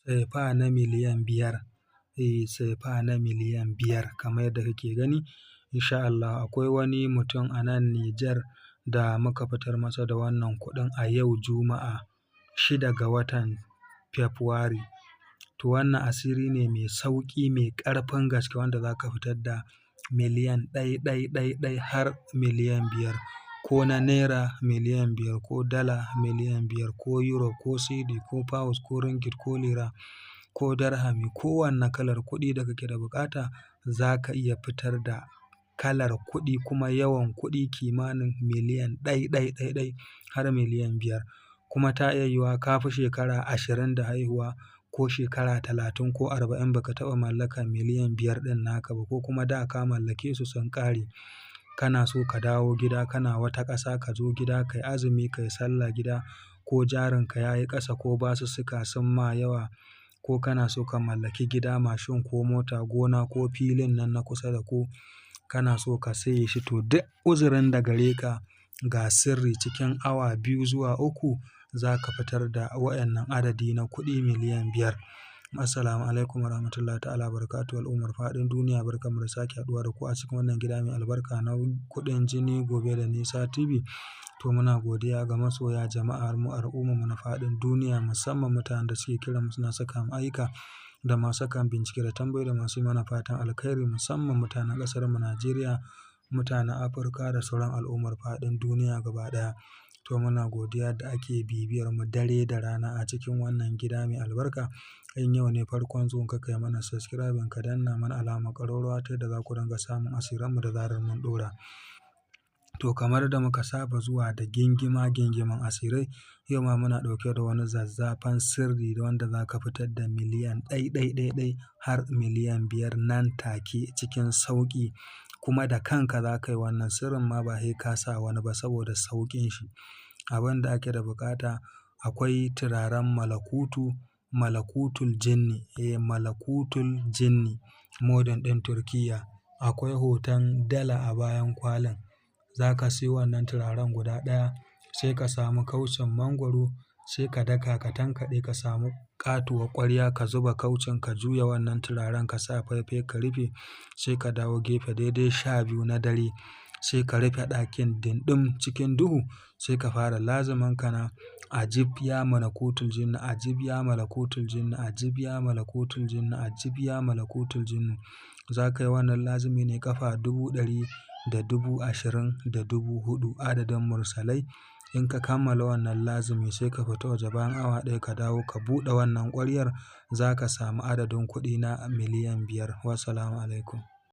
sefa na miliyan 5. Sefa na miliyan 5 kamar yadda kake gani. Insha Allah akwai wani mutum a nan Nijar da muka fitar masa da wannan kuɗin a yau Juma'a 6 ga watan Fabrairu. To wannan asiri ne mai sauƙi mai ƙarfin gaske wanda za ka fitar da miliyan ɗai har miliyan 5 ko na naira miliyan 5 ko dala miliyan 5 ko euro ko cedi ko pounds ko ringgit ko lira ko dirhami ko wanne kalar kuɗi da kake da buƙata za ka iya fitar da kalar kuɗi kuma yawan kuɗi kimanin miliyan ɗai har miliyan 5. Kuma ta iya yiwuwa ka fi shekara 20 da haihuwa ko shekara 30 ko 40 baka taɓa mallakar miliyan 5 ɗin naka ba, ko kuma da ka mallake su sun ƙare. Kana so ka dawo gida, kana wata ƙasa ka zo gida kai azumi kai sallah gida, ko jarinka ya yi ƙasa ko basussuka sun ma yawa, ko kana so ka mallaki gida, mashin ko mota, gona ko filin nan na kusa da ku kana so ka saye shi, to duk uzurin da gare ka ga sirri cikin awa 2 zuwa 3 za ka fitar da waɗannan adadi na kuɗi miliyan 5. Assalamu alaikum warahmatullahi ta'ala barakatuhu al'ummar faɗin duniya, barkanmu da sake haɗuwa da ku a cikin wannan gida mai albarka na kuɗin jini gobe da nisa TV. To muna godiya ga masoya jama'ar mu al'ummar mu na faɗin duniya, musamman mutanen da suke kiran mu suna saka mu aika da masu kan bincike da tambayoyi da masu yi mana fatan alkhairi, musamman mutanen ƙasar mu Najeriya, mutanen Afirka da sauran al'ummar faɗin duniya gaba ɗaya. To muna godiya da ake bibiyar mu dare da rana a cikin wannan gida mai albarka. In yau ne farkon zuwan ka, kai mana subscribing ka danna mana alamar ƙararrawa ta yadda za ku dinga samun asiran mu da zarar mun ɗora. To kamar da muka saba zuwa da gingiman asirai, yau ma muna ɗauke da wani zazzafan sirri wanda za ka fitar da miliyan ɗai har miliyan 5 nan take cikin sauƙi. Kuma da kanka za ka yi wannan sirrin ma ba sai ka sa wani ba saboda sauƙin shi. Abin da ake da buƙata akwai turaren malakutul jinni, malakutul jinni modern ɗin Turkiyya. Akwai hoton dala a bayan kwalin. Za ka siyo wannan turaren guda ɗaya, sai ka samu kaucin mangwaro, sai ka daka ka tankaɗe, ka samu ƙatuwar ƙwarya ka zuba kaucin, ka juya wannan turaren, ka sa faifai ka rufe, sai ka dawo gefe daidai 12 na dare, sai ka rufe ɗakin dindim cikin duhu, sai ka fara lazumin ka na ajib ya malakutul jinni, ajib ya malakutul jinni, ajib ya malakutul jinni, ajib ya malakutul jinni. Za ka yi wannan lazumi ne ƙafa 100 da 20 da 4000 adadin mursalai. In ka kammala wannan lazumi sai ka fita waje, bayan awa 1 ka dawo ka buɗe wannan ƙwaryar, za ka samu adadin kuɗi na miliyan 5. Wassalamu alaikum.